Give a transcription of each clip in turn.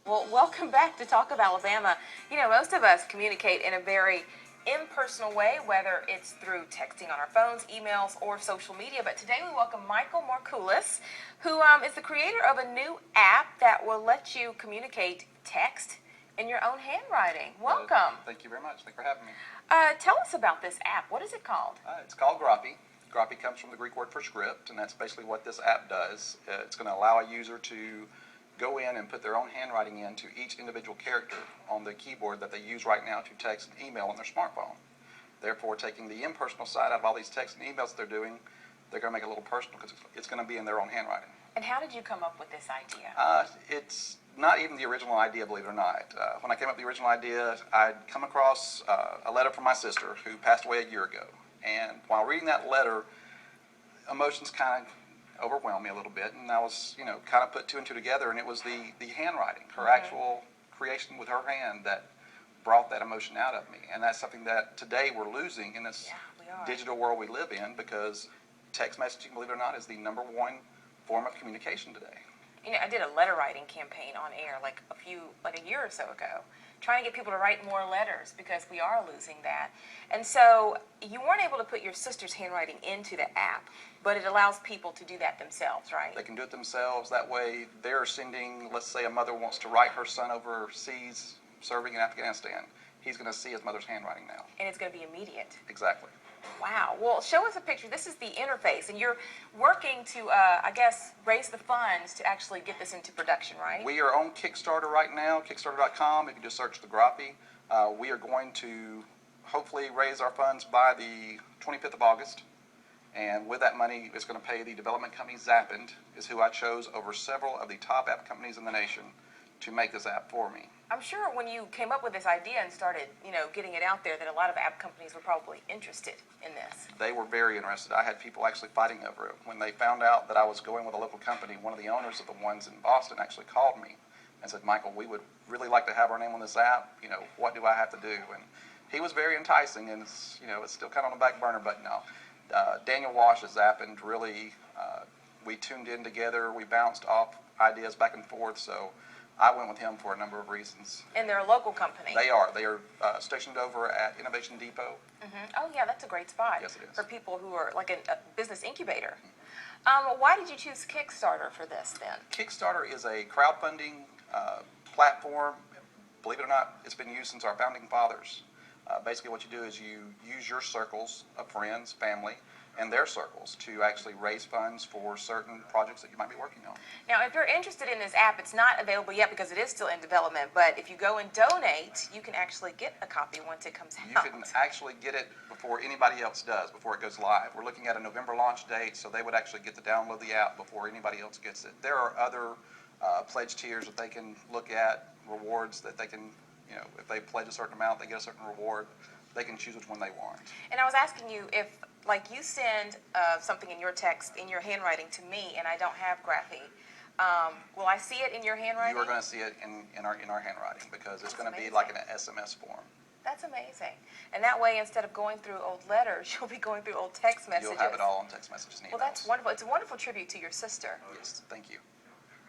Well, welcome back to Talk of Alabama. You know, most of us communicate in a very impersonal way, whether it's through texting on our phones, emails, or social media. But today we welcome Michael Markoulis, who is the creator of a new app that will let you communicate text in your own handwriting. Welcome. Thank you very much. Thank you for having me. Tell us about this app. What is it called? It's called Grafi. Grafi comes from the Greek word for script, and that's basically what this app does. It's going to allow a user to go in and put their own handwriting into each individual character on the keyboard that they use right now to text and email on their smartphone. Therefore, taking the impersonal side out of all these texts and emails they're doing, they're going to make it a little personal because it's going to be in their own handwriting. And how did you come up with this idea? It's not even the original idea, believe it or not. When I came up with the original idea, I'd come across a letter from my sister who passed away a year ago. And while reading that letter, emotions kind of overwhelmed me a little bit, and I was, kind of put two and two together, and it was the handwriting, her actual creation with her hand that brought that emotion out of me. And that's something that today we're losing in this digital world we live in, because text messaging, believe it or not, is the #1 form of communication today. You know, I did a letter writing campaign on air like a year or so ago, trying to get people to write more letters because we are losing that. And so you weren't able to put your sister's handwriting into the app, but it allows people to do that themselves, right? They can do it themselves. That way they're sending, let's say a mother wants to write her son overseas serving in Afghanistan. He's going to see his mother's handwriting now. And it's going to be immediate. Exactly. Wow. Well, show us a picture. This is the interface, and you're working to, raise the funds to actually get this into production, right? We are on Kickstarter right now, Kickstarter.com. If you just search the Grafi, we are going to hopefully raise our funds by the 25th of August. And with that money, it's going to pay the development company Zappend, is who I chose over several of the top app companies in the nation to make this app for me. I'm sure when you came up with this idea and started, getting it out there, that a lot of app companies were probably interested in this. They were very interested. I had people actually fighting over it. When they found out that I was going with a local company, one of the owners of the ones in Boston actually called me and said, "Michael, we would really like to have our name on this app. What do I have to do?" And he was very enticing, and it's still kind of on the back burner, but no. Daniel Walsh at Zappend really, we tuned in together. We bounced off ideas back and forth, so I went with him for a number of reasons. And they're a local company. They are. They are stationed over at Innovation Depot. Mm-hmm. Oh, yeah, that's a great spot. Yes, it is. For people who are like a business incubator. Why did you choose Kickstarter for this then? Kickstarter is a crowdfunding platform. Believe it or not, it's been used since our founding fathers. Basically what you do is you use your circles of friends, family, and their circles to actually raise funds for certain projects that you might be working on. Now, if you're interested in this app, it's not available yet because it is still in development, but if you go and donate, you can actually get a copy once it comes out. You can actually get it before anybody else does, before it goes live. We're looking at a November launch date, so they would actually get to download the app before anybody else gets it. There are other pledge tiers that they can look at, rewards that they can, if they pledge a certain amount, they get a certain reward. They can choose which one they want. And I was asking you if, you send something in your text, in your handwriting to me, and I don't have Grafi, will I see it in your handwriting? You are going to see it in our handwriting, because it's going to be like an SMS form. That's amazing. And that way, instead of going through old letters, you'll be going through old text messages. You'll have it all on text messages and emails. Well, that's wonderful. It's a wonderful tribute to your sister. Yes, thank you.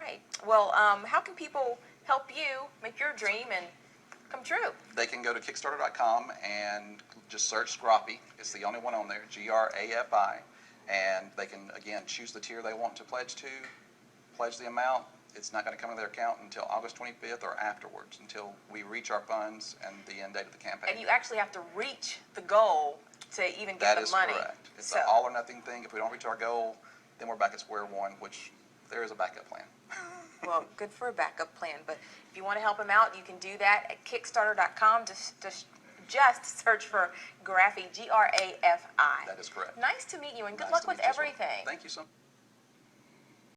Right. Well, how can people help you make your dream and come true? They can go to Kickstarter.com and just search Grafi. It's the only one on there, Grafi. And they can, again, choose the tier they want to pledge to, pledge the amount. It's not going to come into their account until August 25th or afterwards, until we reach our funds and the end date of the campaign. And you actually have to reach the goal to even get the money. That is correct. It's an all or nothing thing. If we don't reach our goal, then we're back at square one, which there is a backup plan. Well, good for a backup plan. But if you want to help him out, you can do that at Kickstarter.com. Just search for Grafi, Grafi. That is correct. Nice to meet you, and good Nice luck to with meet you as well. everything. Thank you so much.